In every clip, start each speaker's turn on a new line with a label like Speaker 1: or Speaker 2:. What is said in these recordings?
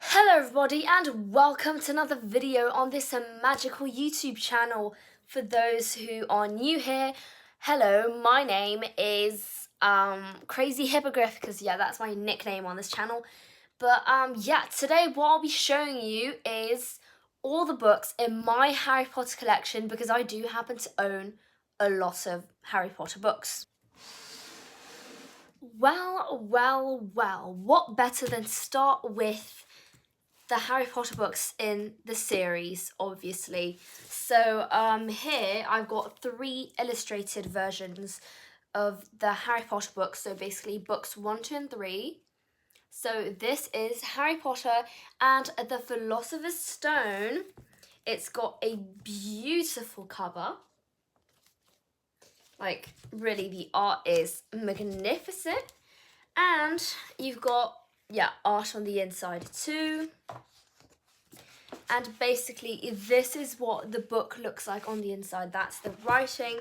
Speaker 1: Hello everybody and welcome to another video on this magical YouTube channel. For those who are new here, hello, my name is Crazy Hippogriff, because that's my nickname on this channel. But today what I'll be showing you is all the books in my Harry Potter collection, because I do happen to own a lot of Harry Potter books. Well, what better than start with the Harry Potter books in the series, obviously. So here I've got 3 illustrated versions of the Harry Potter books, so basically books 1, 2 and 3. So this is Harry Potter and the Philosopher's Stone. It's got a beautiful cover. Like, really, the art is magnificent. And you've got, art on the inside too. And basically, this is what the book looks like on the inside. That's the writing.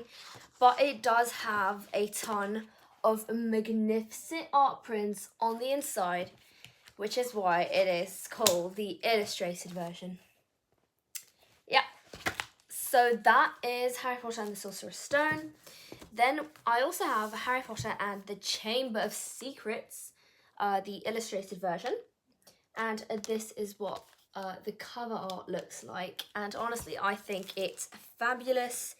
Speaker 1: But it does have a ton of magnificent art prints on the inside, which is why it is called the illustrated version. Yeah. So that is Harry Potter and the Sorcerer's Stone. Then I also have Harry Potter and the Chamber of Secrets, the illustrated version. And this is what the cover art looks like. And honestly, I think it's fabulous.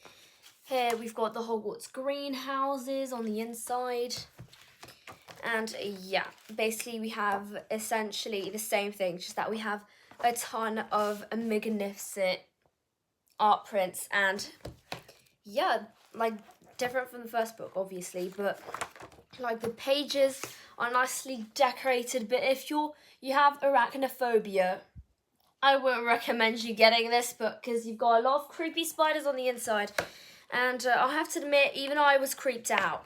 Speaker 1: Here we've got the Hogwarts greenhouses on the inside. And basically we have essentially the same thing, just that we have a ton of magnificent art prints. And like different from the first book, obviously, but like the pages are nicely decorated. But if you have arachnophobia, I wouldn't recommend you getting this book, because you've got a lot of creepy spiders on the inside. And I'll have to admit, even I was creeped out,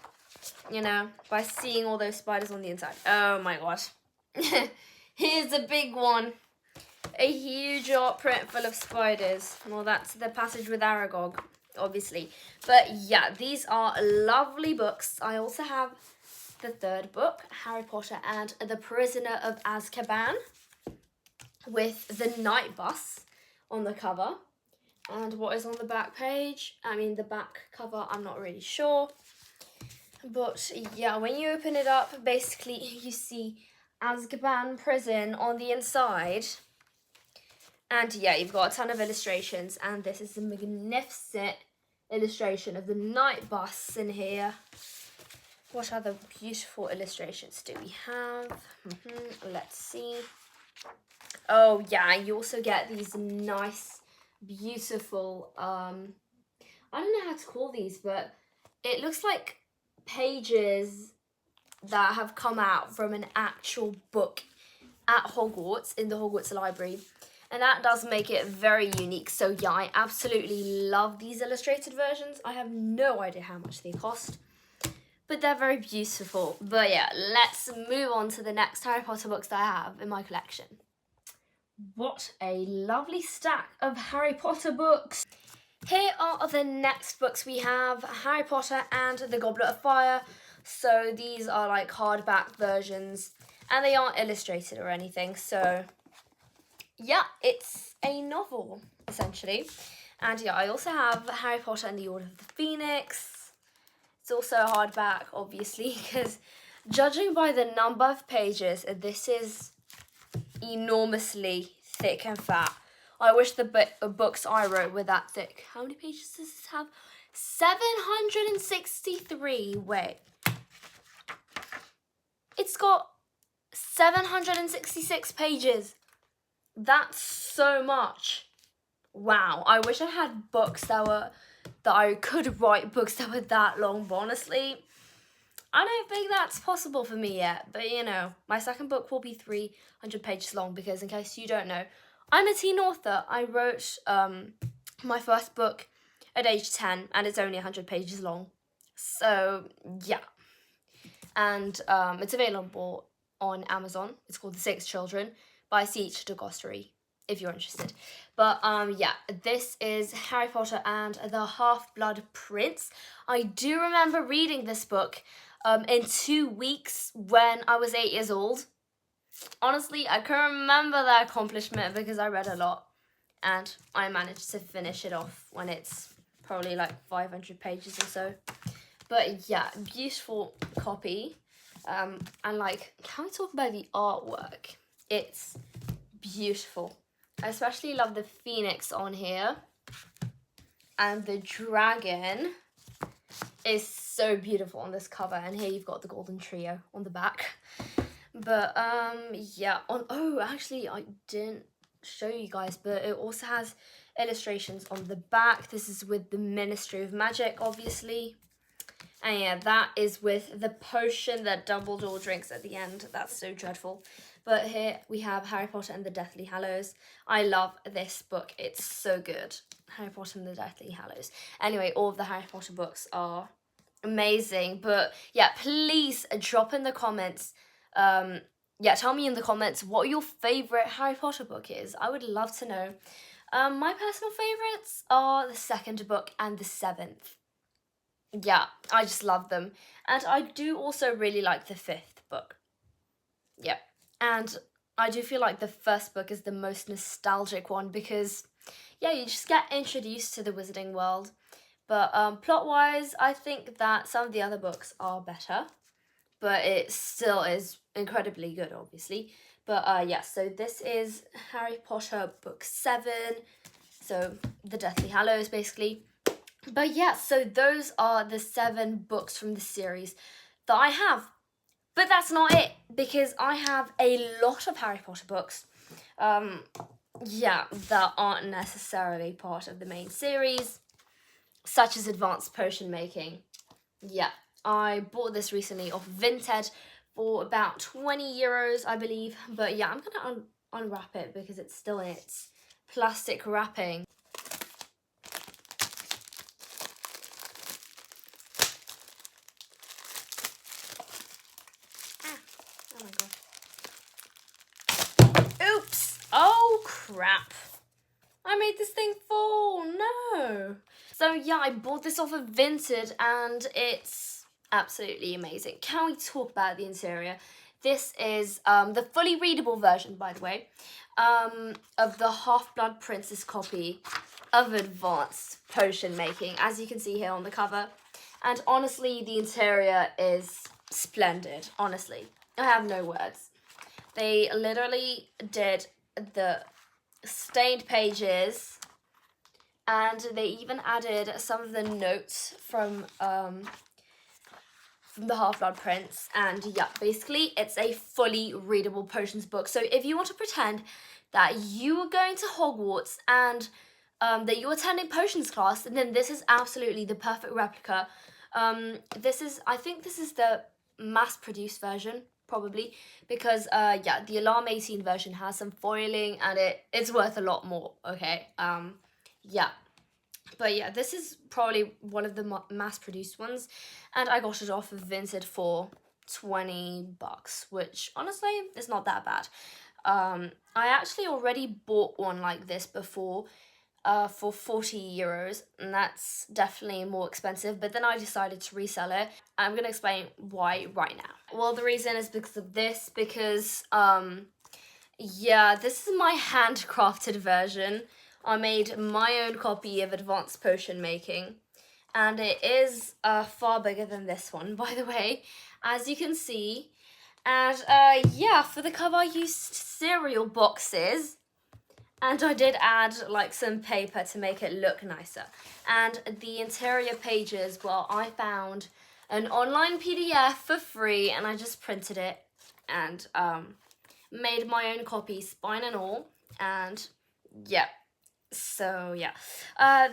Speaker 1: by seeing all those spiders on the inside. Oh my gosh. Here's a big one. A huge art print full of spiders. Well, that's the passage with Aragog, obviously. But these are lovely books. I also have the third book, Harry Potter and the Prisoner of Azkaban, with the night bus on the cover. And what is on the back page? The back cover, I'm not really sure. But when you open it up, basically you see Azkaban prison on the inside. And you've got a ton of illustrations, and this is a magnificent illustration of the night bus in here. What other beautiful illustrations do we have? Let's see. Oh you also get these nice, beautiful, I don't know how to call these, but it looks like pages that have come out from an actual book at Hogwarts, in the Hogwarts library. And that does make it very unique. So I absolutely love these illustrated versions. I have no idea how much they cost, but they're very beautiful. But let's move on to the next Harry Potter books that I have in my collection. What a lovely stack of Harry Potter books. Here are the next books we have: Harry Potter and the Goblet of Fire. So these are like hardback versions, and they aren't illustrated or anything. So it's a novel, essentially. And I also have Harry Potter and the Order of the Phoenix. It's also a hardback, obviously, because judging by the number of pages, this is enormously thick and fat. I wish the books I wrote were that thick. How many pages does this have? 763. Wait. It's got 766 pages. That's so much. Wow. I wish I had books that I could write books that were that long, but honestly, I don't think that's possible for me yet. But my second book will be 300 pages long, because in case you don't know, I'm a teen author. I wrote my first book at age 10, and it's only 100 pages long. So and it's available on Amazon. It's called The Six Children by C.H. DeGostery, if you're interested. But this is Harry Potter and the Half-Blood Prince. I do remember reading this book in 2 weeks when I was 8 years old. honestly, I can remember that accomplishment because I read a lot and I managed to finish it off when it's probably like 500 pages or so. But yeah, beautiful copy. And like, can we talk about the artwork? It's beautiful. I especially love the phoenix on here. And the dragon is so beautiful on this cover. And here you've got the golden trio on the back. But yeah, actually I didn't show you guys, but it also has illustrations on the back. This is with the Ministry of Magic, obviously. And yeah, that is with the potion that Dumbledore drinks at the end. That's so dreadful. But here we have Harry Potter and the Deathly Hallows. I love this book. It's so good. Harry Potter and the Deathly Hallows. Anyway, all of the Harry Potter books are amazing. But yeah, please drop in the comments. Tell me in the comments what your favourite Harry Potter book is. I would love to know. My personal favourites are the second book and the seventh. Yeah, I just love them. And I do also really like the fifth book. Yeah. And I do feel like the first book is the most nostalgic one because, yeah, you just get introduced to the wizarding world. But plot-wise, I think that some of the other books are better. But it still is incredibly good, obviously. But yeah, so this is Harry Potter book 7. So the Deathly Hallows, basically. But yeah, so those are the 7 books from the series that I have. But that's not it, because I have a lot of Harry Potter books, that aren't necessarily part of the main series, such as Advanced Potion Making. Yeah, I bought this recently off Vinted for about 20 euros, I believe. But yeah, I'm gonna unwrap it because it's still in its plastic wrapping. Oh my god. Oops! Oh crap. I made this thing fall. No. So yeah, I bought this off of Vinted and it's absolutely amazing. Can we talk about the interior? This is the fully readable version, by the way, of the Half-Blood Princess copy of Advanced Potion Making, as you can see here on the cover. And honestly, the interior is splendid, honestly. I have no words. They literally did the stained pages and they even added some of the notes from the Half-Blood Prince. And yeah, basically it's a fully readable potions book. So if you want to pretend that you are going to Hogwarts and that you're attending potions class, then this is absolutely the perfect replica. I think this is the mass-produced version, probably, because the Alarm 18 version has some foiling and it's worth a lot more, okay? But yeah, this is probably one of the mass-produced ones, and I got it off of Vinted for $20, which honestly is not that bad. I actually already bought one like this before, for 40 euros, and that's definitely more expensive, but then I decided to resell it. I'm gonna explain why right now. Well, the reason is because of this, because this is my handcrafted version. I made my own copy of Advanced Potion Making, and it is far bigger than this one, by the way, as you can see. And for the cover I used cereal boxes, and I did add like some paper to make it look nicer. And the interior pages, well, I found an online PDF for free and I just printed it and made my own copy, spine and all. And yeah, so yeah.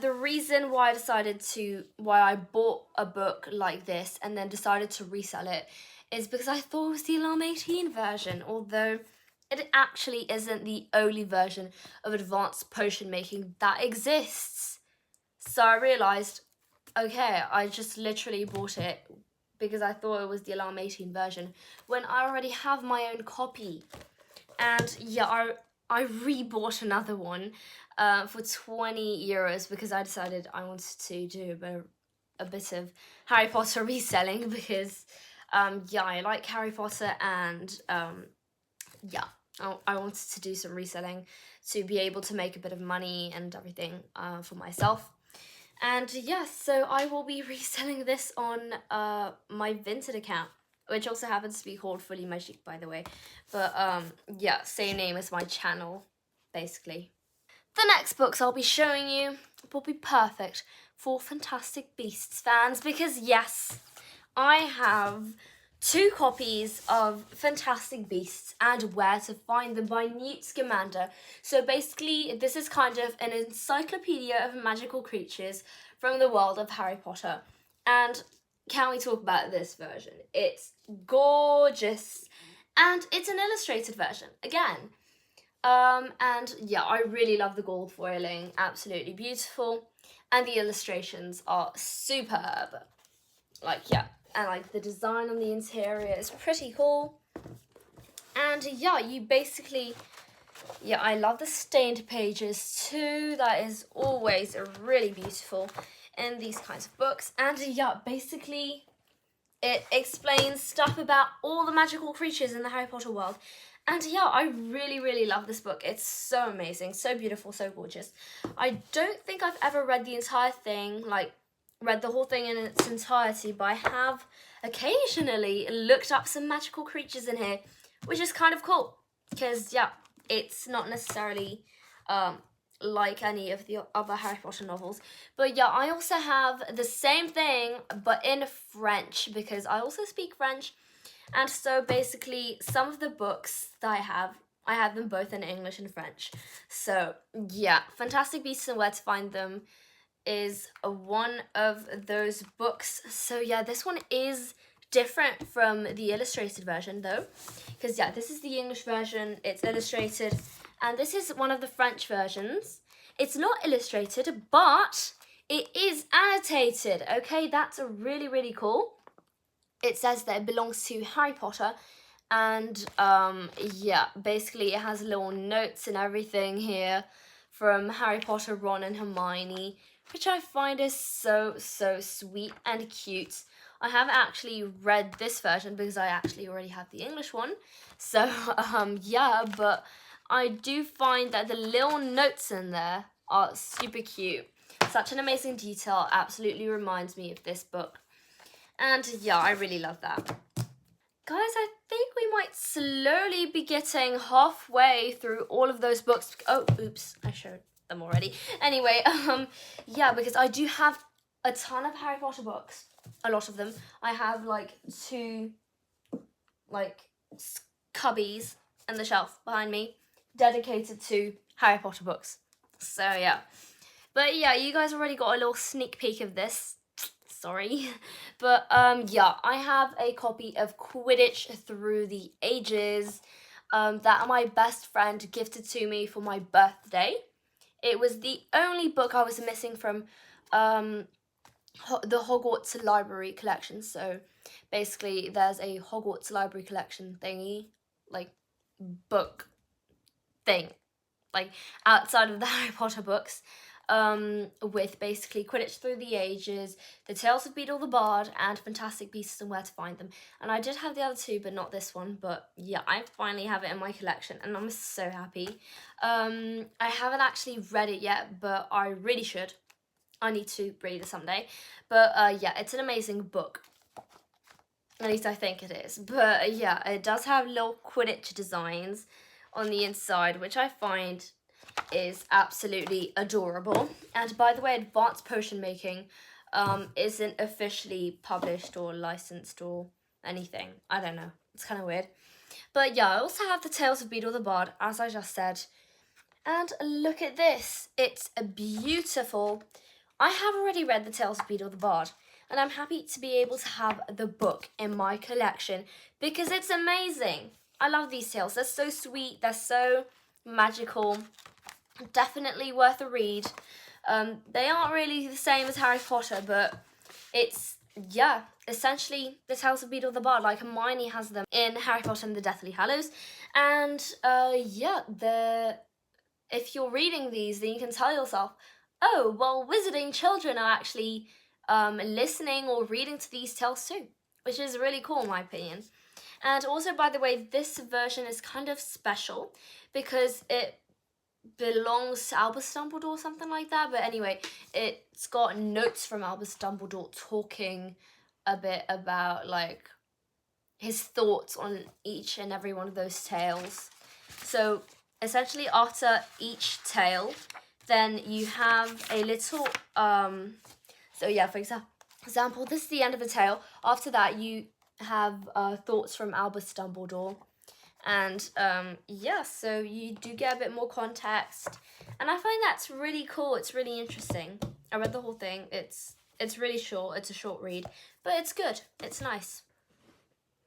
Speaker 1: The reason why I bought a book like this and then decided to resell it is because I thought it was the Alarm 18 version, although it actually isn't the only version of Advanced Potion Making that exists. So I realised, okay, I just literally bought it because I thought it was the Alarm 18 version when I already have my own copy. And yeah, I re-bought another one for 20 euros because I decided I wanted to do a bit of Harry Potter reselling because, I like Harry Potter and yeah, I wanted to do some reselling to be able to make a bit of money and everything for myself. And yes, so I will be reselling this on my Vinted account, which also happens to be called Fully Magic, by the way. But yeah, same name as my channel, basically. The next books I'll be showing you will be perfect for Fantastic Beasts fans because yes, I have 2 copies of Fantastic Beasts and Where to Find Them by Newt Scamander. So basically, this is kind of an encyclopedia of magical creatures from the world of Harry Potter. And can we talk about this version? It's gorgeous. And it's an illustrated version, again. And yeah, I really love the gold foiling, absolutely beautiful. And the illustrations are superb. Like, yeah, and like the design on the interior is pretty cool. And yeah, you basically, yeah, I love the stained pages too. That is always really beautiful in these kinds of books. And yeah, basically it explains stuff about all the magical creatures in the Harry Potter world. And yeah, I really, really love this book. It's so amazing, so beautiful, so gorgeous. I don't think I've ever read the entire thing, like read the whole thing in its entirety, but I have occasionally looked up some magical creatures in here, which is kind of cool. Because yeah, it's not necessarily like any of the other Harry Potter novels. But yeah, I also have the same thing, but in French, because I also speak French. And so basically, some of the books that I have them both in English and French. So yeah, Fantastic Beasts and Where to Find Them is one of those books. So yeah, this one is different from the illustrated version though, because yeah, this is the English version, it's illustrated, and this is one of the French versions. It's not illustrated, but it is annotated, okay? That's really, really cool. It says that it belongs to Harry Potter, and yeah, basically it has little notes and everything here from Harry Potter, Ron and Hermione, which I find is so, so sweet and cute. I haven't actually read this version because I actually already have the English one. So yeah, but I do find that the little notes in there are super cute. Such an amazing detail, absolutely reminds me of this book. And yeah, I really love that. Guys, I think we might slowly be getting halfway through all of those books. Oh, oops, I showed them already. Anyway, yeah, because I do have a ton of Harry Potter books. A lot of them. I have like 2 like cubbies in the shelf behind me dedicated to Harry Potter books. So yeah. But yeah, you guys already got a little sneak peek of this. Sorry. But yeah, I have a copy of Quidditch Through the Ages that my best friend gifted to me for my birthday. It was the only book I was missing from the Hogwarts Library collection. So basically there's a Hogwarts Library collection thingy, like book thing, like outside of the Harry Potter books, with basically Quidditch Through the Ages, The Tales of Beedle the Bard, and Fantastic Beasts and Where to Find Them. And I did have the other 2, but not this one. But yeah, I finally have it in my collection, and I'm so happy. I haven't actually read it yet, but I really should. I need to read it someday. But yeah, it's an amazing book. At least I think it is. But yeah, it does have little Quidditch designs on the inside, which I find is absolutely adorable. And by the way, Advanced Potion Making isn't officially published or licensed or anything. I don't know. It's kind of weird. But yeah, I also have the Tales of Beedle the Bard, as I just said. And look at this. It's beautiful. I have already read the Tales of Beedle the Bard, and I'm happy to be able to have the book in my collection because it's amazing. I love these tales. They're so sweet. They're so magical. Definitely worth a read. They aren't really the same as Harry Potter, but it's, yeah, essentially the Tales of Beedle the Bard, like Hermione has them in Harry Potter and the Deathly Hallows. And yeah, if you're reading these, then you can tell yourself, oh, well, wizarding children are actually listening or reading to these tales too, which is really cool in my opinion. And also, by the way, this version is kind of special because it belongs to Albus Dumbledore or something like that. But anyway, it's got notes from Albus Dumbledore talking a bit about like his thoughts on each and every one of those tales. So essentially, after each tale, then you have a little so yeah, for example, this is the end of a tale. After that, you have thoughts from Albus Dumbledore. And yeah, so you do get a bit more context, and I find that's really cool. It's really interesting. I read the whole thing. It's really short. It's a short read, but it's good. It's nice.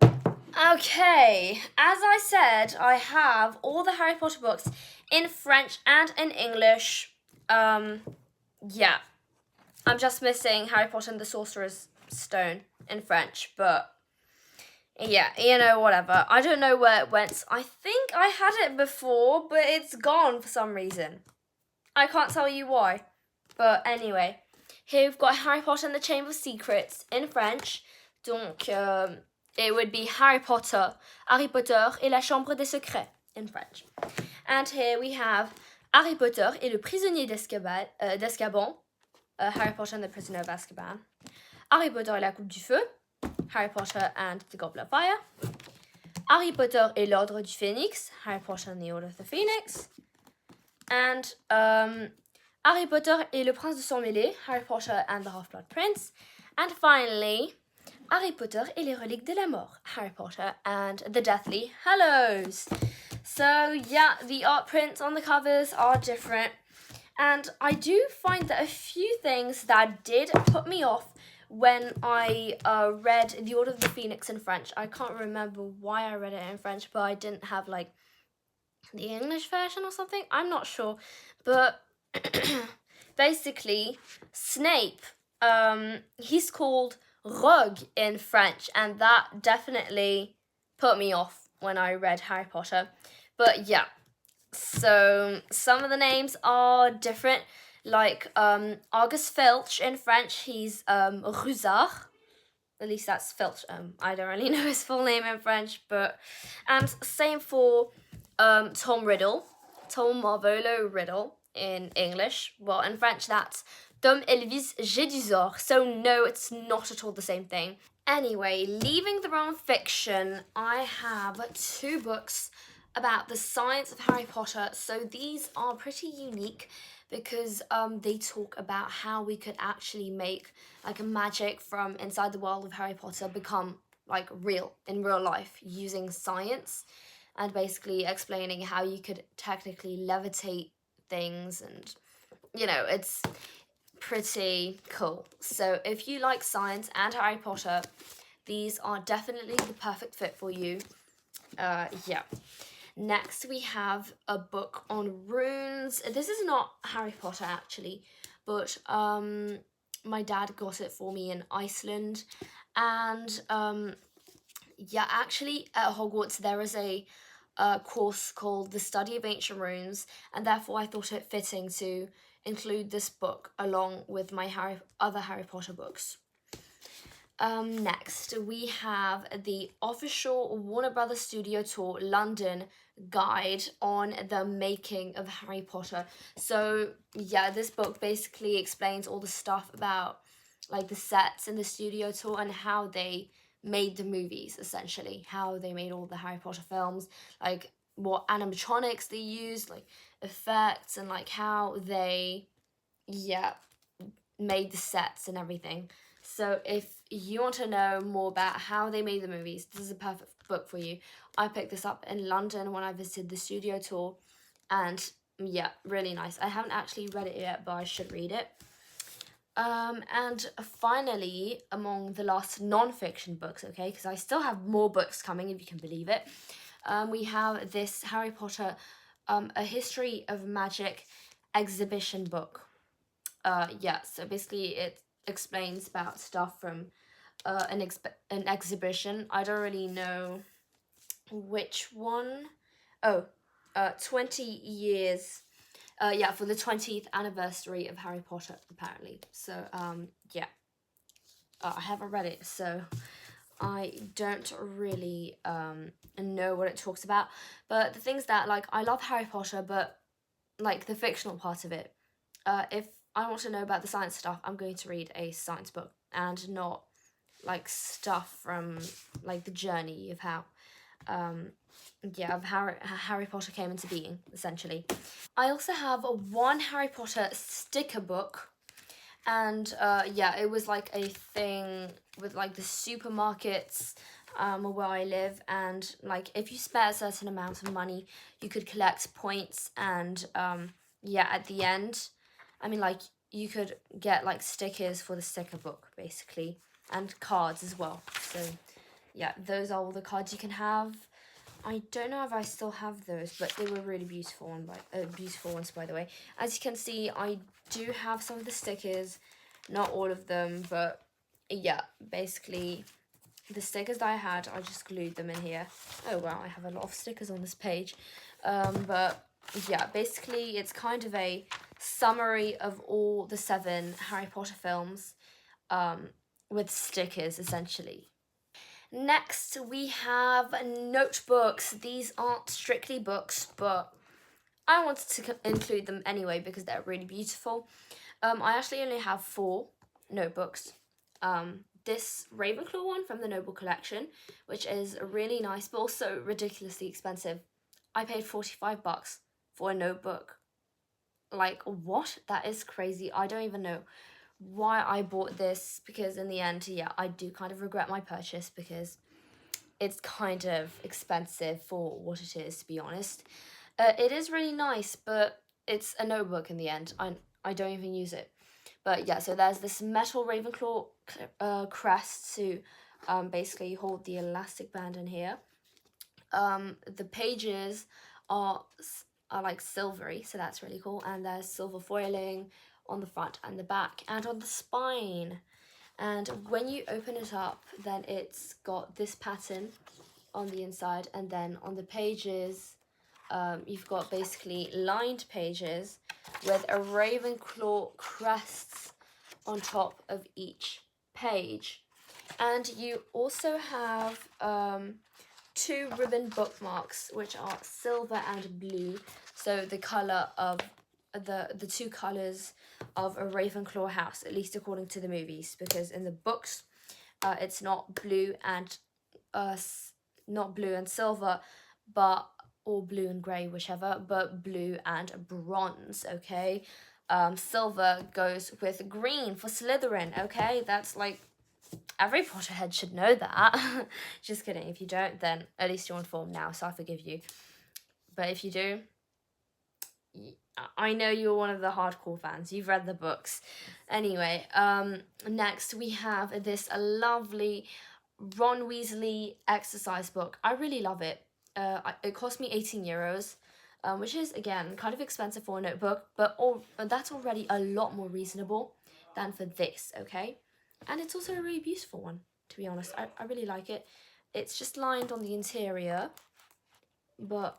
Speaker 1: Okay, as I said, I have all the Harry Potter books in French and in English. Yeah, I'm just missing Harry Potter and the Sorcerer's Stone in French, but yeah, you know, whatever. I don't know where it went. I think I had it before, but it's gone for some reason. I can't tell you why. But anyway, here we've got Harry Potter and the Chamber of Secrets in French. Donc, it would be Harry Potter et la Chambre des Secrets in French. And here we have Harry Potter et le Prisonnier d'Azkaban. Harry Potter and the Prisoner of Azkaban. Harry Potter et la Coupe du Feu. Harry Potter and the Goblet of Fire. Harry Potter et l'Ordre du Phénix. Harry Potter and the Order of the Phoenix. And Harry Potter et le Prince de Sang-Mêlé. Harry Potter and the Half-Blood Prince. And finally, Harry Potter et les Reliques de la Mort. Harry Potter and the Deathly Hallows. So yeah, the art prints on the covers are different. And I do find that a few things that did put me off when I read The Order of the Phoenix in French. I can't remember why I read it in French, but I didn't have like the English version or something. I'm not sure. But basically, Snape, he's called Rogue in French, and that definitely put me off when I read Harry Potter. But yeah, so some of the names are different. Like Argus Filch in French, he's Rusard. At least that's Filch. I don't really know his full name in French, but and same for Tom Riddle, Tom Marvolo Riddle in English. Well, in French that's Tom Elvis Jedusor. So no, it's not at all the same thing. Anyway, leaving the realm of fiction, I have 2 books about the science of Harry Potter. So these are pretty unique because they talk about how we could actually make like a magic from inside the world of Harry Potter become like real in real life using science, and basically explaining how you could technically levitate things, and you know, it's pretty cool. So if you like science and Harry Potter, these are definitely the perfect fit for you. Yeah. Next, we have a book on runes. This is not Harry Potter, actually, but my dad got it for me in Iceland. And yeah, actually, at Hogwarts, there is a course called The Study of Ancient Runes, and therefore I thought it fitting to include this book along with my other Harry Potter books. Next, we have the official Warner Brothers Studio Tour London guide on the making of Harry Potter. So yeah, this book basically explains all the stuff about like the sets in the studio tour and how they made the movies, essentially how they made all the Harry Potter films, like what animatronics they used, like effects, and like how they made the sets and everything. So if you want to know more about how they made the movies, this is a perfect book for you. I picked this up in London when I visited the studio tour, and yeah, really nice. I haven't actually read it yet, but I should read it. And finally, among the last non-fiction books, okay, because I still have more books coming, if you can believe it, we have this Harry Potter, A History of Magic exhibition book. Yeah, so basically it explains about stuff from an exhibition. I don't really know which one. 20 years. Yeah, for the 20th anniversary of Harry Potter, apparently. So, yeah. I haven't read it, so I don't really know what it talks about, but the things that, like, I love Harry Potter, but like the fictional part of it. If I want to know about the science stuff, I'm going to read a science book and not like stuff from like the journey of how um of Harry Potter came into being, essentially. I also have a one Harry Potter sticker book, and yeah, it was like a thing with like the supermarkets where I live, and like if you spent a certain amount of money, you could collect points, and yeah, at the end, I mean, like you could get like stickers for the sticker book basically, and cards as well. So yeah, those are all the cards you can have. I don't know if I still have those, but they were really beautiful ones, by the way. As you can see, I do have some of the stickers, not all of them, but yeah, basically the stickers that I had, I just glued them in here. Oh wow, I have a lot of stickers on this page. But yeah, basically it's kind of a summary of all the 7 Harry Potter films with stickers, essentially. Next, we have notebooks. These aren't strictly books, but I wanted to include them anyway because they're really beautiful. I actually only have 4 notebooks. This Ravenclaw one from the Noble Collection, which is really nice but also ridiculously expensive. I paid $45 for a notebook. Like, what? That is crazy. I don't even know why I bought this, because in the end, yeah, I do kind of regret my purchase because it's kind of expensive for what it is, to be honest. It is really nice, but it's a notebook in the end. I don't even use it. But yeah, so there's this metal Ravenclaw crest to basically hold the elastic band in here. The pages are are like silvery, so that's really cool. And there's silver foiling on the front and the back and on the spine. And when you open it up, then it's got this pattern on the inside, and then on the pages, you've got basically lined pages with a Ravenclaw crests on top of each page. And you also have 2 ribbon bookmarks, which are silver and blue. So the color of the 2 colors of a Ravenclaw house, at least according to the movies, because in the books, it's not blue and silver, but or blue and grey, whichever, but blue and bronze. Okay, silver goes with green for Slytherin. Okay, that's like every Potterhead should know that. Just kidding. If you don't, then at least you're informed now, so I forgive you. But if you do, I know you're one of the hardcore fans. You've read the books. Anyway, next we have this lovely Ron Weasley exercise book. I really love it. It cost me €18, which is again kind of expensive for a notebook, but that's already a lot more reasonable than for this. Okay, and it's also a really beautiful one. To be honest, I really like it. It's just lined on the interior, but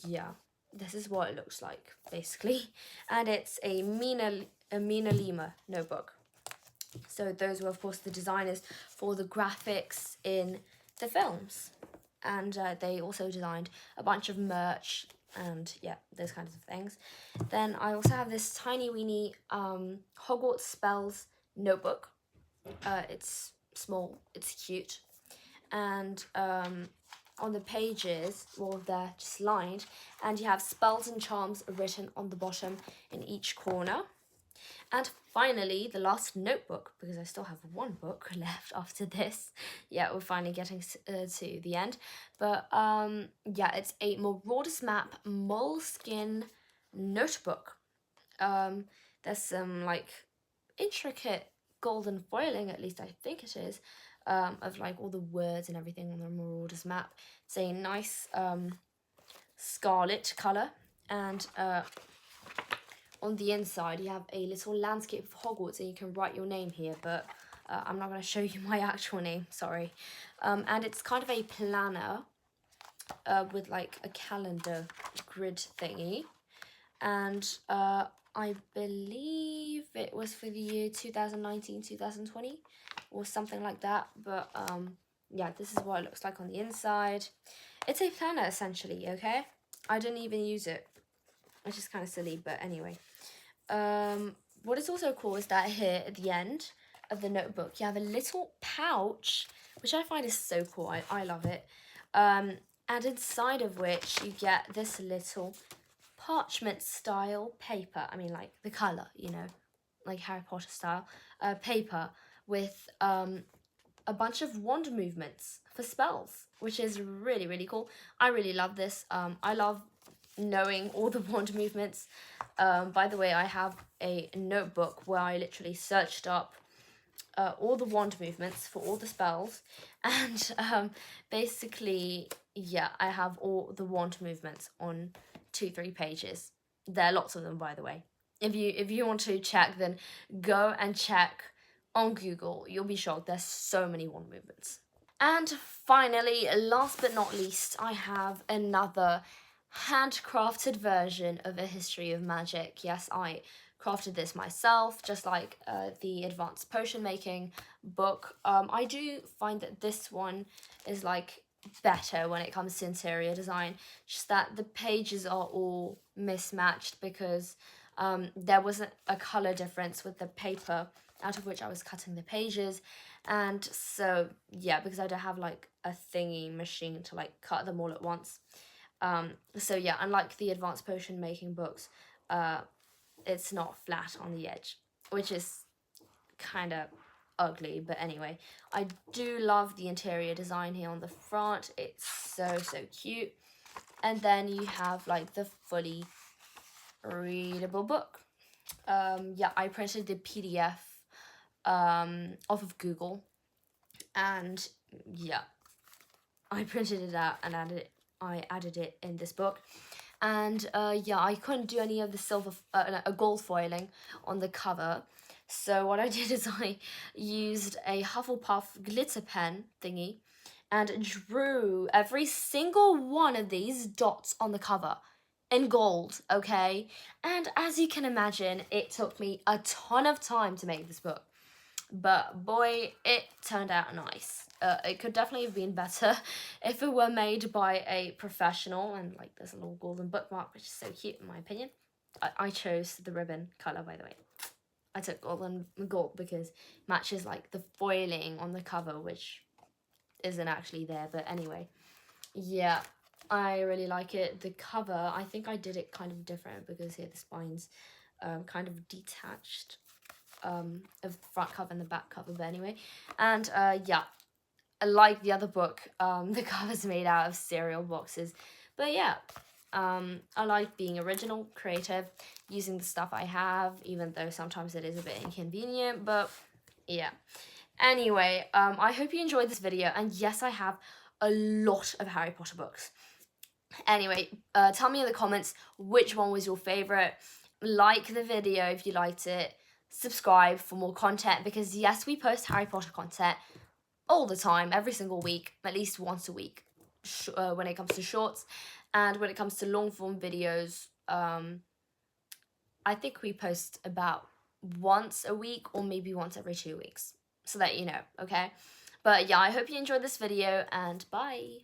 Speaker 1: yeah, this is what it looks like basically, and it's a Mina Lima notebook. So those were, of course, the designers for the graphics in the films, and they also designed a bunch of merch and yeah, those kinds of things. Then I also have this tiny weeny Hogwarts spells notebook. It's small, it's cute, and on the pages, well, they're just lined, and you have spells and charms written on the bottom in each corner. And finally, the last notebook, because I still have 1 book left after this. Yeah, we're finally getting to the end. But yeah, it's a Marauders Map moleskin notebook. There's some like intricate golden foiling, at least I think it is, of like all the words and everything on the Marauders Map. It's a nice scarlet colour, and on the inside you have a little landscape of Hogwarts, and you can write your name here, but I'm not going to show you my actual name, sorry. And it's kind of a planner with like a calendar grid thingy, and I believe it was for the year 2019-2020 or something like that, but yeah, this is what it looks like on the inside. It's a planner essentially, okay? I didn't even use it, which is kind of silly, but anyway. What is also cool is that here at the end of the notebook, you have a little pouch, which I find is so cool. I love it. And inside of which you get this little parchment style paper. I mean, like the color, you know, like Harry Potter style paper with a bunch of wand movements for spells, which is really, really cool. I really love this. I love knowing all the wand movements. By the way, I have a notebook where I literally searched up all the wand movements for all the spells, and basically, yeah, I have all the wand movements on 2-3 pages. There are lots of them, by the way. If you want to check, then go and check on Google. You'll be shocked. There's so many wand movements. And finally, last but not least, I have another handcrafted version of A History of Magic. Yes, I crafted this myself, just like the Advanced Potion Making book. I do find that this one is like better when it comes to interior design, just that the pages are all mismatched because there wasn't a color difference with the paper out of which I was cutting the pages. And so, yeah, because I don't have like a thingy machine to like cut them all at once. So yeah, unlike the Advanced Potion Making books, it's not flat on the edge, which is kind of ugly, but anyway, I do love the interior design here on the front. It's so cute. And then you have like the fully readable book. Yeah, I printed the PDF off of Google, and yeah, I printed it out and I added it in this book. And yeah, I couldn't do any of the gold foiling on the cover. So what I did is I used a Hufflepuff glitter pen thingy and drew every single one of these dots on the cover in gold, okay? And as you can imagine, it took me a ton of time to make this book. But boy, it turned out nice. It could definitely have been better if it were made by a professional. And like, there's a little golden bookmark, which is so cute in my opinion. I chose the ribbon color, by the way. I took golden gold because it matches like the foiling on the cover, which isn't actually there. But anyway, yeah, I really like it. The cover, I think I did it kind of different because here the spine's kind of detached of the front cover and the back cover, but anyway. And yeah, like the other book, the cover's made out of cereal boxes. But yeah, I like being original, creative, using the stuff I have, even though sometimes it is a bit inconvenient, but yeah. Anyway, I hope you enjoyed this video, and yes, I have a lot of Harry Potter books. Anyway, tell me in the comments which one was your favourite. Like the video if you liked it. Subscribe for more content, because yes, we post Harry Potter content all the time, every single week, at least once a week, when it comes to shorts. And when it comes to long form videos, I think we post about once a week or maybe once every 2 weeks, so that you know, okay? But yeah, I hope you enjoyed this video, and bye!